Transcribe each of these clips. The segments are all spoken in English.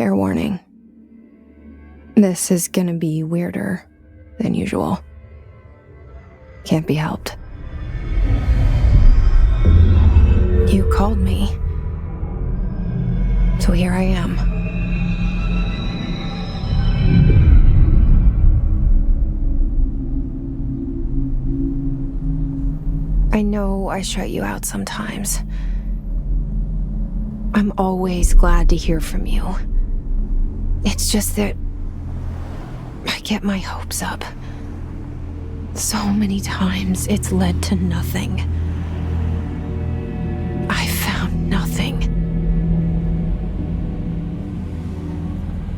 Fair warning. This is gonna be weirder than usual. Can't be helped. You called me. So here I am. I know I shut you out sometimes. I'm always glad to hear from you. It's just that I get my hopes up. So many times it's led to nothing. I found nothing.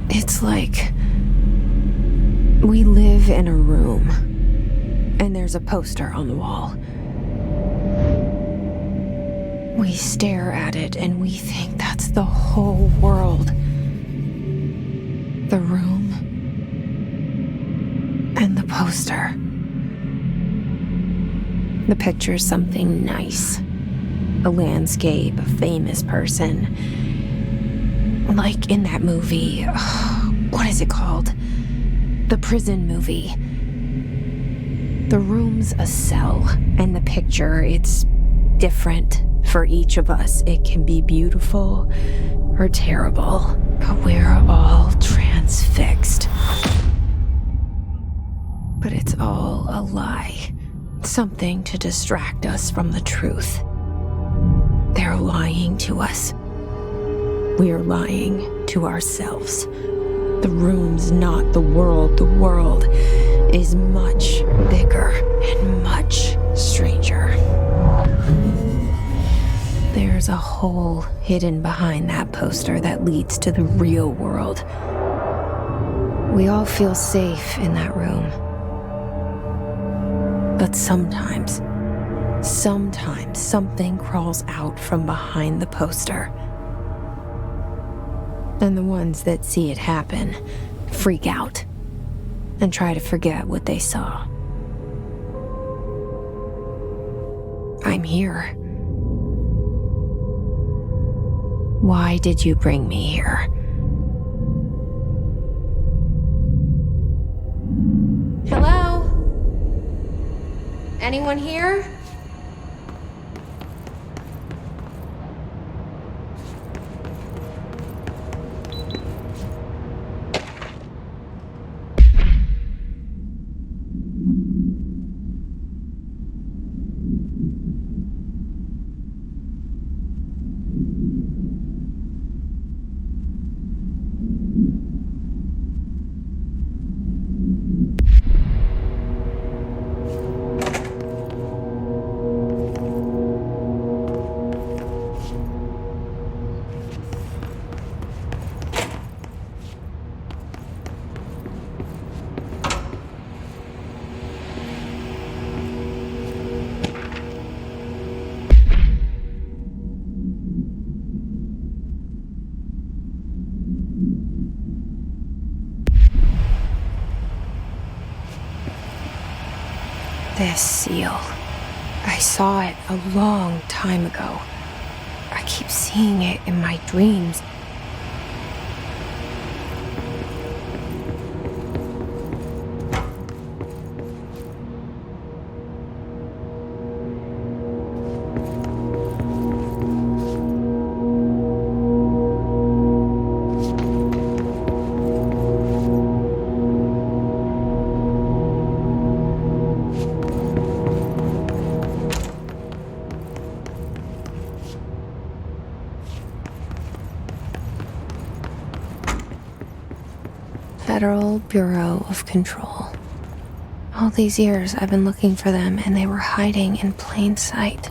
It's like we live in a room and there's a poster on the wall. We stare at it and we think that's the whole world. The room and the poster. The picture's something nice. A landscape, a famous person. Like in that movie, what is it called? The prison movie. The room's a cell, and the picture, it's different for each of us. It can be beautiful or terrible, but we're all transfixed. But it's all a lie. Something to distract us from the truth. They're lying to us. We're lying to ourselves. The room's not the world. The world is much bigger and much stranger. There's a hole hidden behind that poster that leads to the real world. We all feel safe in that room. But sometimes something crawls out from behind the poster. And the ones that see it happen freak out and try to forget what they saw. I'm here. Why did you bring me here? Hello? Anyone here? This seal. I saw it a long time ago. I keep seeing it in my dreams. Federal Bureau of Control. All these years I've been looking for them and they were hiding in plain sight.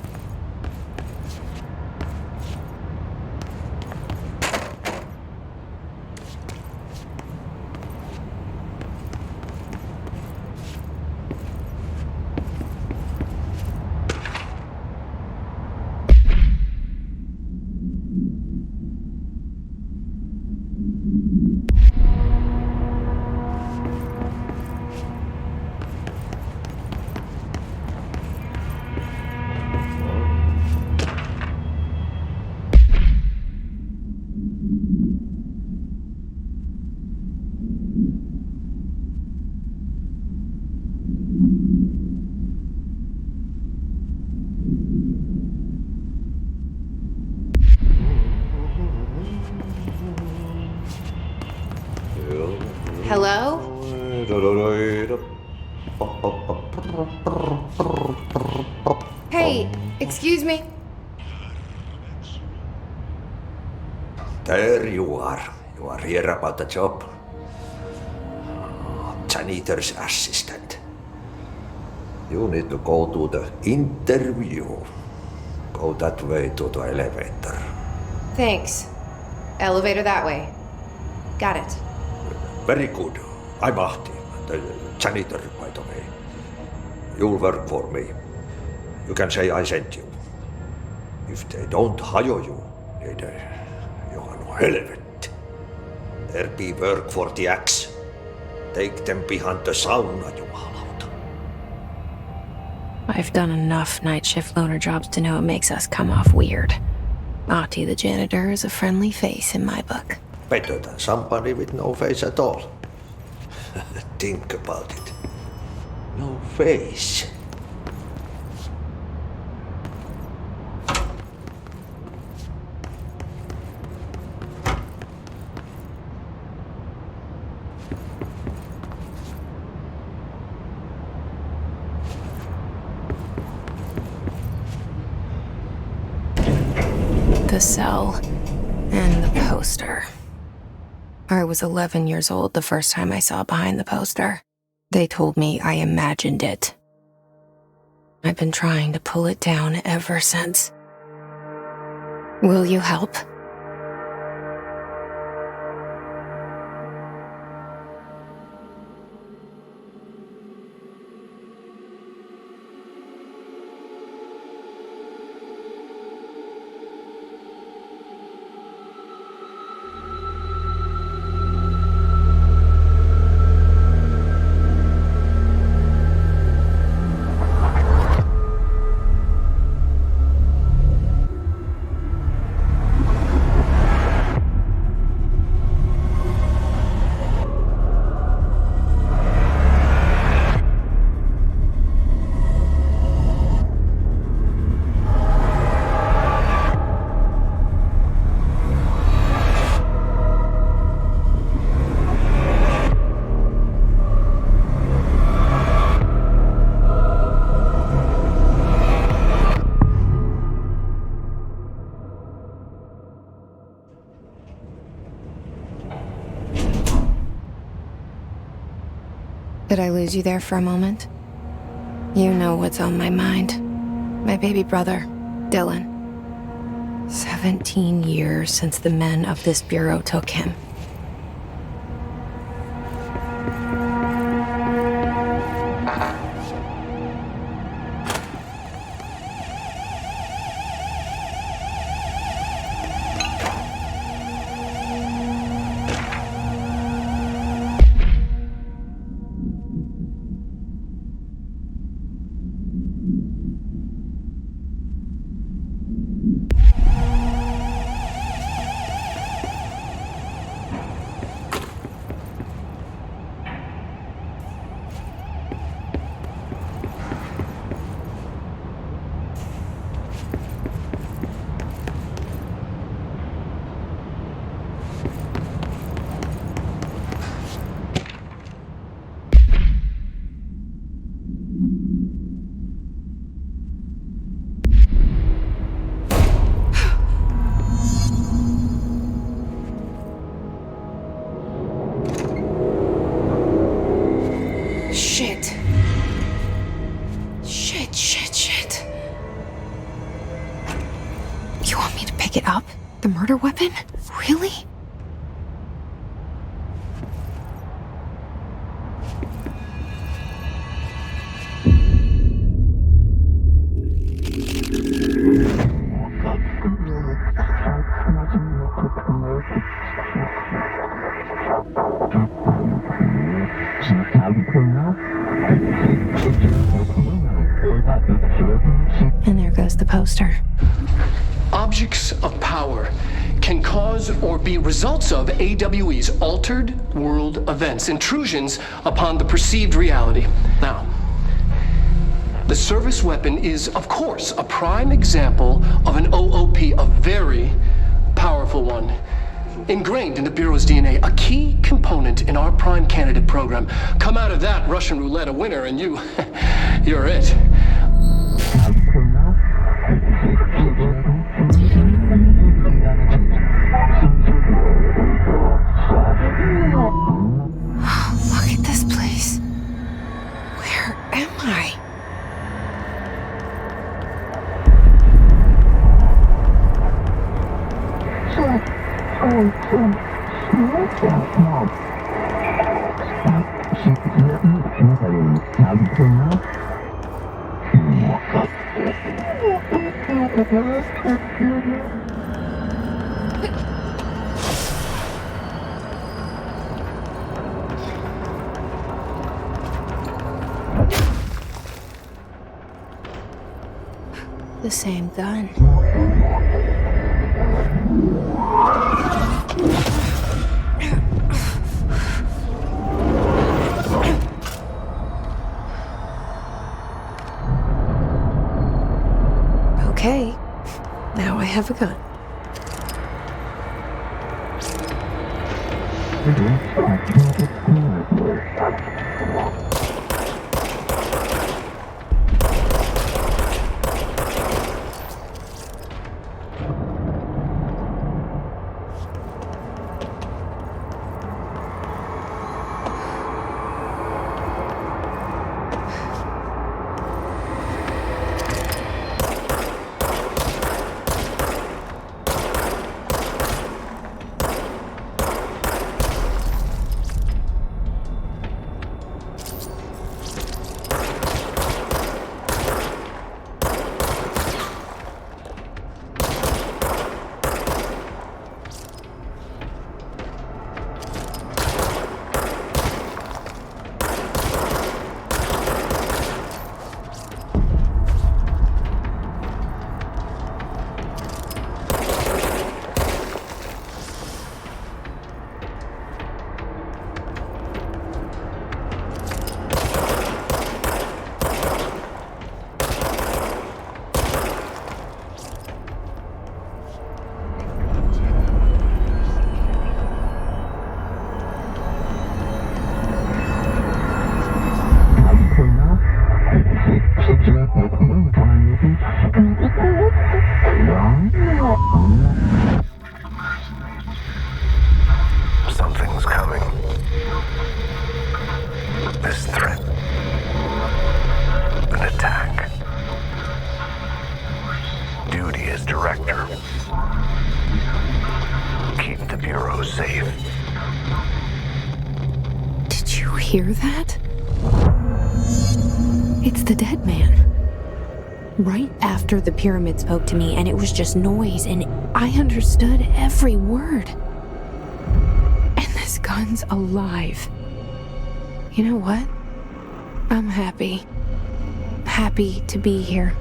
Hello? Hey, excuse me? There you are. You are here about the job. Janitor's assistant. You need to go to the interview. Go that way to the elevator. Thanks. Elevator that way. Got it. Very good. I'm Ahti, the janitor, by the way. You'll work for me. You can say I sent you. If they don't hire you, niin Johan on helvet. There be work for the axe. Take them behind the sauna, jumalauta. I've done enough night shift loner jobs to know it makes us come off weird. Ahti the janitor is a friendly face in my book. Better than somebody with no face at all. Think about it. No face. The cell and the poster. I was 11 years old the first time I saw behind the poster. They told me I imagined it. I've been trying to pull it down ever since. Will you help? Did I lose you there for a moment? You know what's on my mind. My baby brother, Dylan. 17 years since the men of this bureau took him. Shit. You want me to pick it up? The murder weapon? Really? And there goes the poster. Objects of power can cause or be results of AWE's altered world events, intrusions upon the perceived reality. Now, the service weapon is, of course, a prime example of an OOP, a very powerful one. Ingrained in the Bureau's DNA, a key component in our prime candidate program. Come out of that Russian roulette a winner, and you're it. Look at this place. Where am I? The same gun. Okay, now I have a gun. Something's coming. This threat. An attack. Duty as director. Keep the Bureau safe. Did you hear that? It's the dead man. Right after the pyramid spoke to me, and it was just noise, and I understood every word. And this gun's alive. You know what? I'm happy. Happy to be here.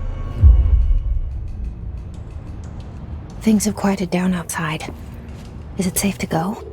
Things have quieted down outside. Is it safe to go?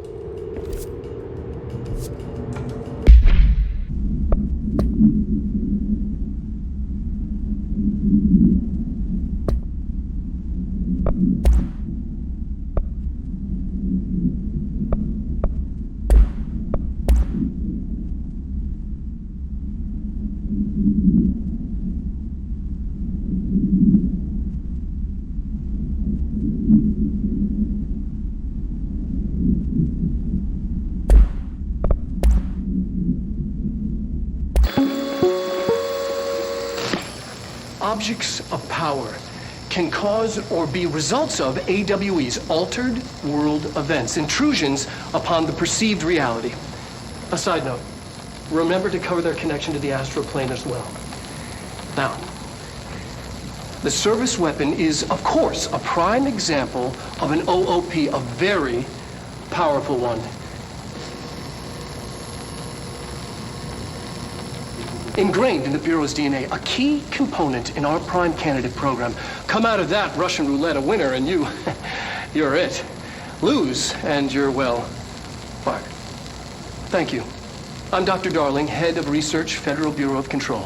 Objects of power can cause or be results of AWE's altered world events, intrusions upon the perceived reality. A side note, remember to cover their connection to the astral plane as well. Now, the service weapon is, of course, a prime example of an OOP, a very powerful one. Ingrained in the Bureau's DNA, a key component in our prime candidate program. Come out of that Russian roulette a winner, and you're it. Lose, and you're, well, fired. Thank you. I'm Dr. Darling, Head of Research, Federal Bureau of Control.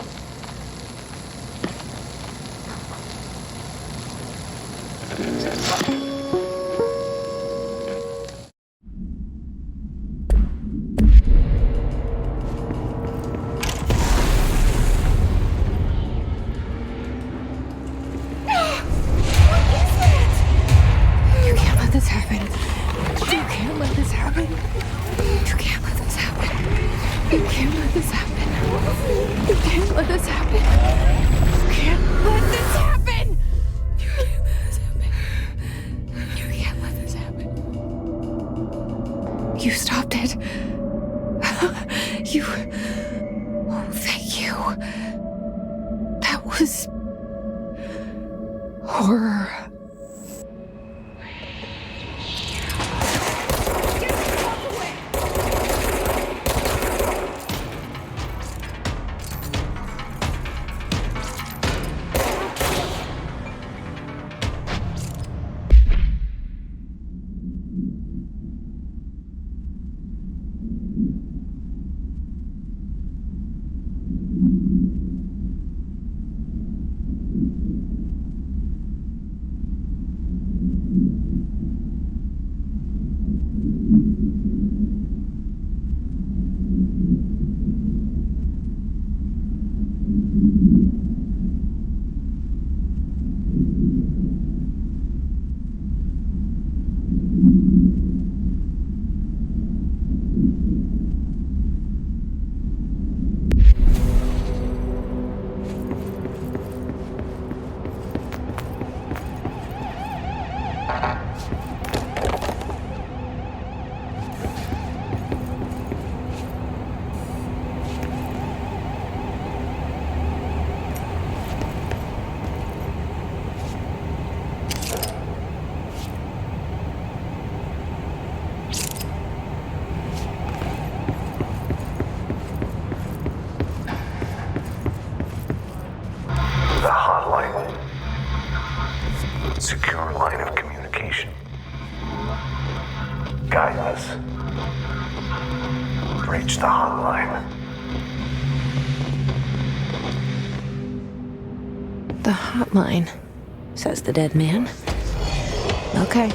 let this happen. You can't let this happen. You can't let this happen. You can't let this happen. You can't let this happen. You stopped it. You... Oh, thank you. That was... horror. The hotline. Secure line of communication. Guidance. Reach the hotline. The hotline, says the dead man. Okay.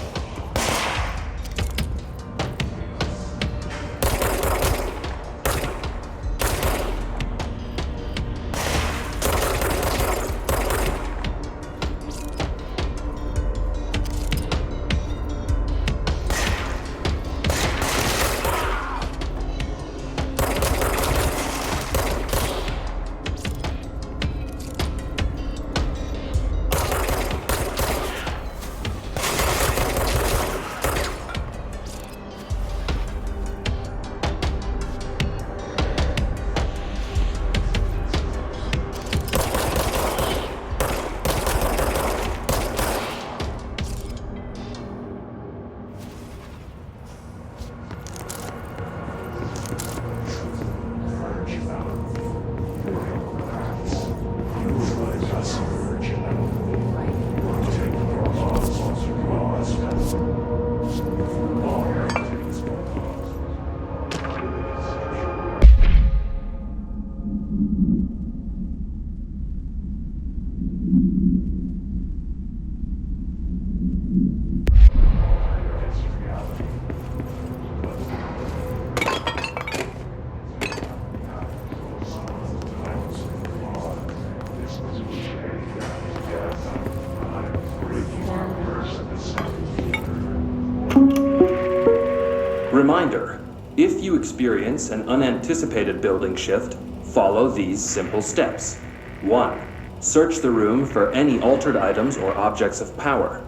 Reminder, if you experience an unanticipated building shift, follow these simple steps. 1. Search the room for any altered items or objects of power.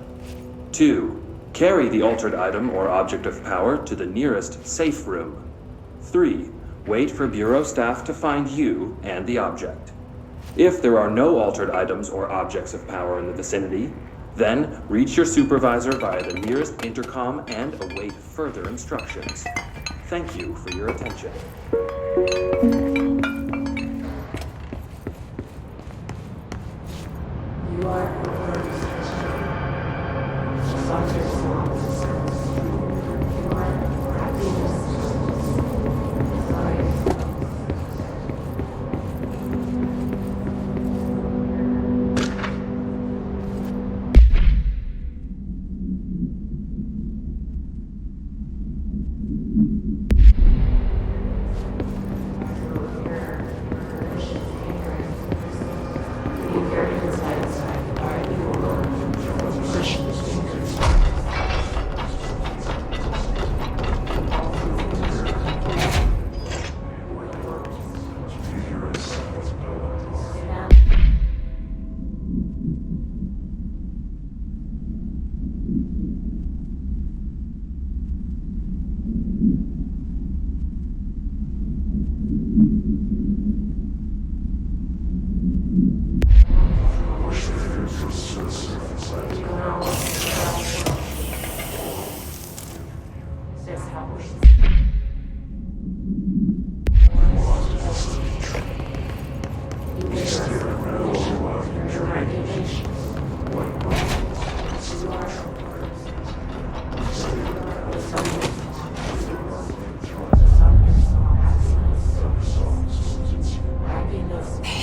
2. Carry the altered item or object of power to the nearest safe room. 3. Wait for Bureau staff to find you and the object. If there are no altered items or objects of power in the vicinity, then reach your supervisor via the nearest intercom and await further instructions. Thank you for your attention.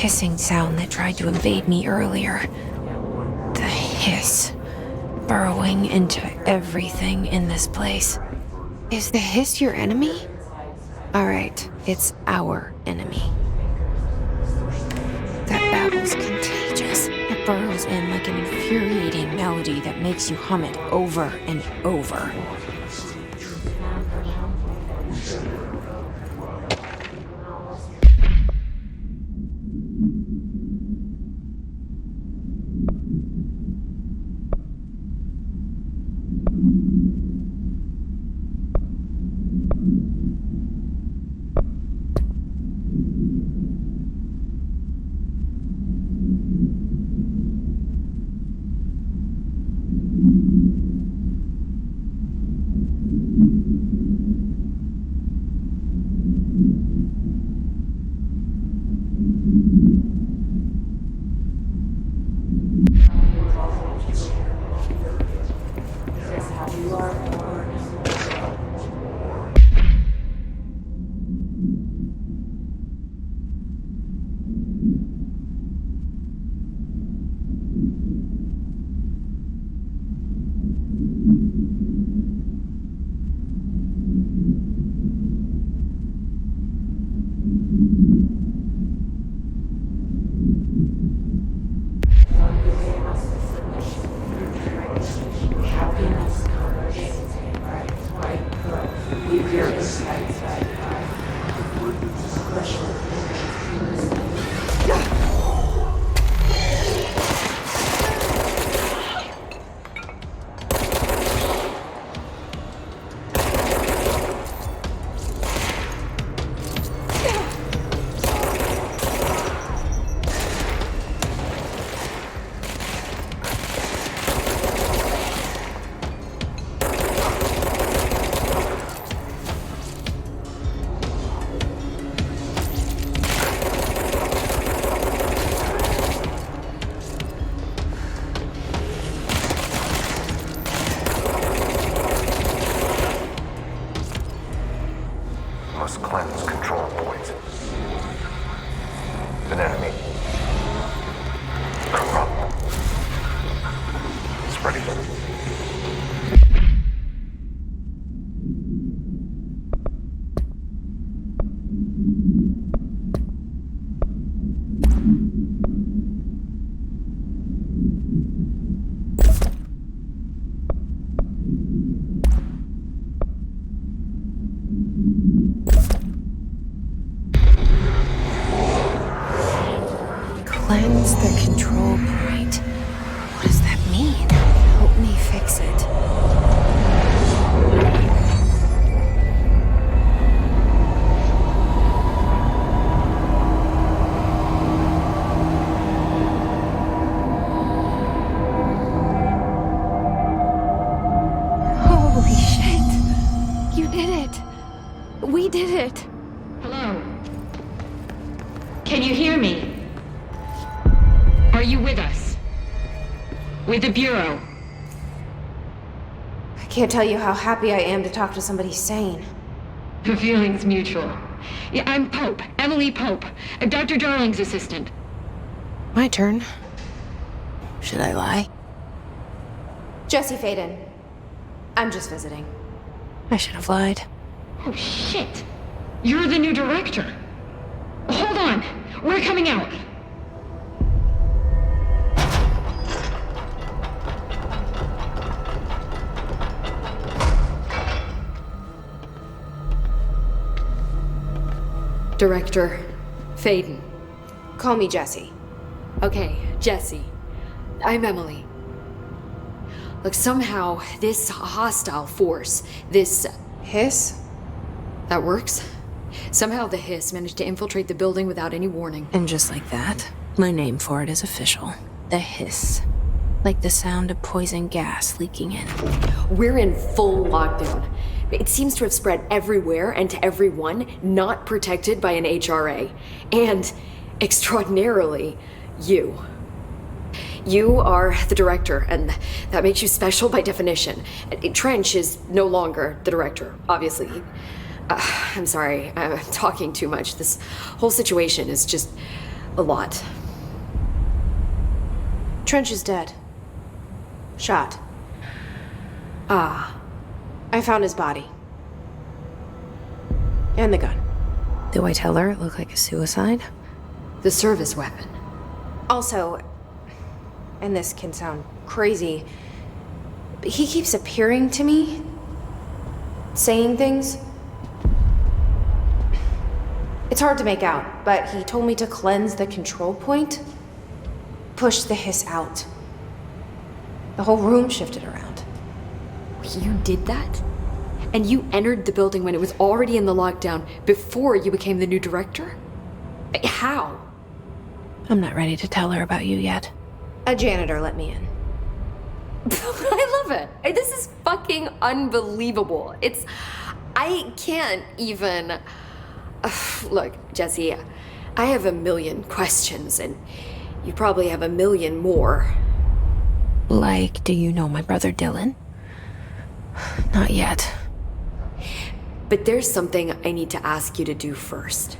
hissing sound that tried to invade me earlier. The hiss, burrowing into everything in this place. Is the hiss your enemy? Alright, it's our enemy. That babble's contagious. It burrows in like an infuriating melody that makes you hum it over and over. Must cleanse control points. An enemy. Corrupt. Spreading them. Cleanse the control point. What does that mean? Help me fix it. Holy shit! You did it! We did it! Hello? Can you hear me? Are you with us? With the Bureau? I can't tell you how happy I am to talk to somebody sane. The feeling's mutual. Yeah, I'm Pope, Emily Pope, Dr. Darling's assistant. My turn. Should I lie? Jesse Faden. I'm just visiting. I should have lied. Oh, shit. You're the new director. Hold on. We're coming out. Director Faden. Call me Jesse. Okay, Jesse. I'm Emily. Look, somehow this hostile force, this... Hiss? That works? Somehow the hiss managed to infiltrate the building without any warning. And just like that, my name for it is official. The hiss. Like the sound of poison gas leaking in. We're in full lockdown. It seems to have spread everywhere and to everyone not protected by an HRA. And, extraordinarily, you. You are the director, and that makes you special by definition. Trench is no longer the director, obviously. I'm sorry, I'm talking too much. This whole situation is just A lot. Trench is dead. Shot. Ah. I found his body. And the gun. Do I tell her it looked like a suicide? The service weapon. Also, and this can sound crazy, but he keeps appearing to me, saying things. It's hard to make out, but he told me to cleanse the control point, push the hiss out. The whole room shifted around. You did that? And you entered the building when it was already in the lockdown before you became the new director? How? I'm not ready to tell her about you yet. A janitor let me in. I love it. This is fucking unbelievable. I can't even... Look, Jesse, I have a million questions, and you probably have a million more. Like, do you know my brother Dylan? Not yet. But there's something I need to ask you to do first.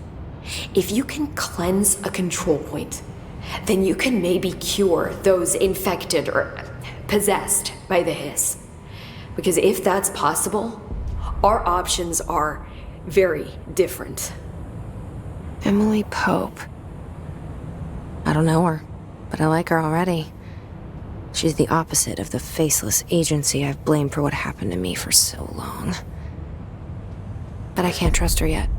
If you can cleanse a control point, then you can maybe cure those infected or possessed by the hiss. Because if that's possible, our options are very different. Emily Pope. I don't know her, but I like her already. She's the opposite of the faceless agency I've blamed for what happened to me for so long. But I can't trust her yet.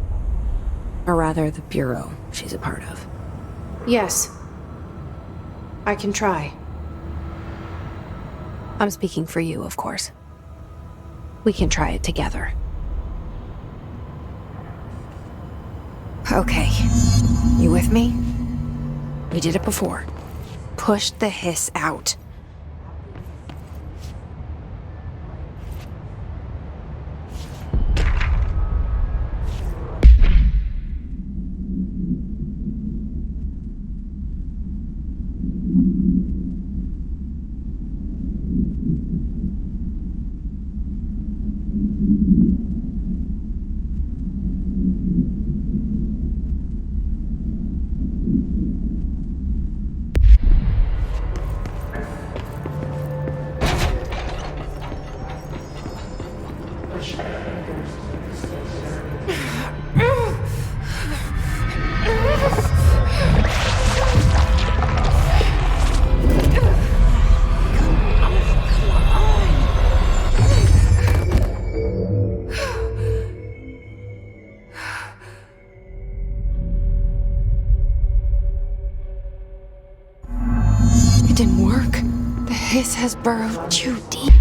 Or rather, the bureau she's a part of. Yes. I can try. I'm speaking for you, of course. We can try it together. Okay. You with me? We did it before. Push the hiss out. This has burrowed too deep.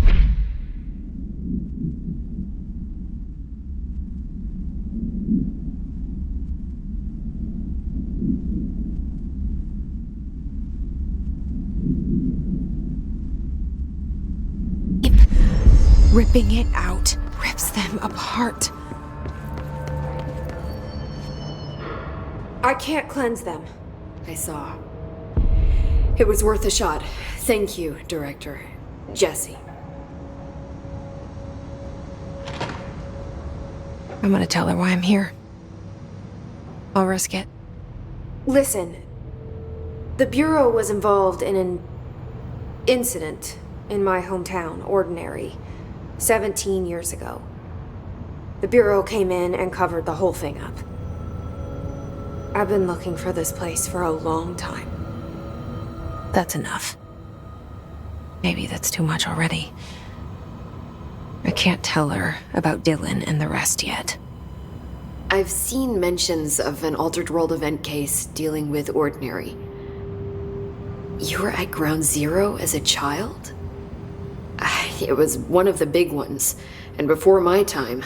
Ripping it out rips them apart. I can't cleanse them. I saw. It was worth a shot. Thank you, Director. Jesse. I'm gonna tell her why I'm here. I'll risk it. Listen. The Bureau was involved in an incident in my hometown, Ordinary, 17 years ago. The Bureau came in and covered the whole thing up. I've been looking for this place for a long time. That's enough. Maybe that's too much already. I can't tell her about Dylan and the rest yet. I've seen mentions of an Altered World event case dealing with Ordinary. You were at Ground Zero as a child? It was one of the big ones, and before my time.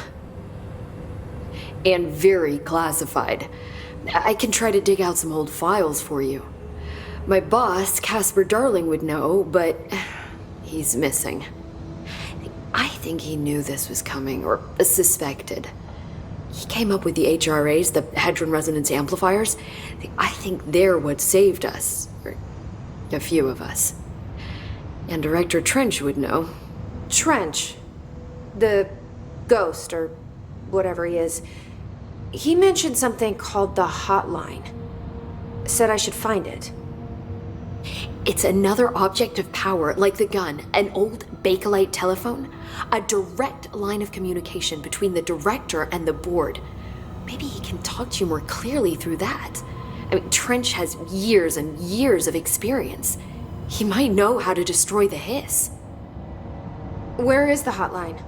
And very classified. I can try to dig out some old files for you. My boss, Casper Darling, would know, but he's missing. I think he knew this was coming, or suspected. He came up with the HRAs, the Hadron Resonance Amplifiers. I think they're what saved us, or a few of us. And Director Trench would know. Trench? The ghost, or whatever he is. He mentioned something called the Hotline. said I should find it. It's another object of power, like the gun, an old Bakelite telephone, a direct line of communication between the director and the board. Maybe he can talk to you more clearly through that. I mean, Trench has years and years of experience. He might know how to destroy the hiss. Where is the hotline?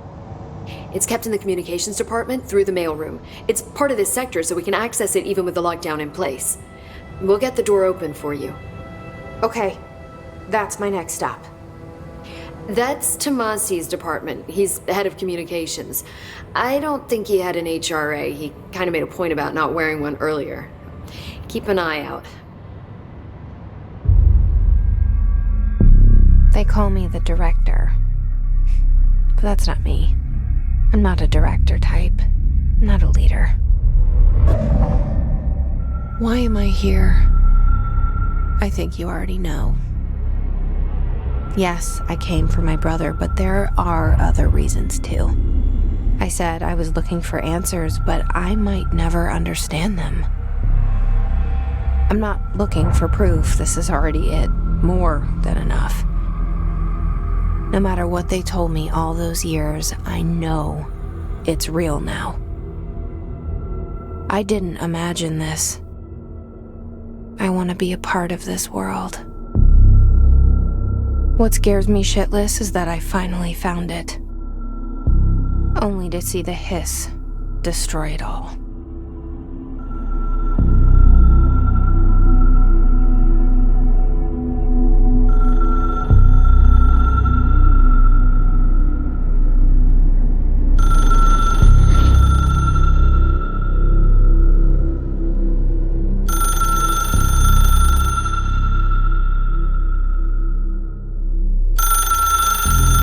It's kept in the communications department through the mailroom. It's part of this sector, so we can access it even with the lockdown in place. We'll get the door open for you. Okay, that's my next stop. That's Tomasi's department. He's head of communications. I don't think he had an HRA. He kind of made a point about not wearing one earlier. Keep an eye out. They call me the director. But that's not me. I'm not a director type. I'm not a leader. Why am I here? I think you already know. Yes, I came for my brother, but there are other reasons too. I said I was looking for answers, but I might never understand them. I'm not looking for proof. This is already it. More than enough. No matter what they told me all those years, I know it's real now. I didn't imagine this. I want to be a part of this world. What scares me shitless is that I finally found it. Only to see the hiss destroy it all.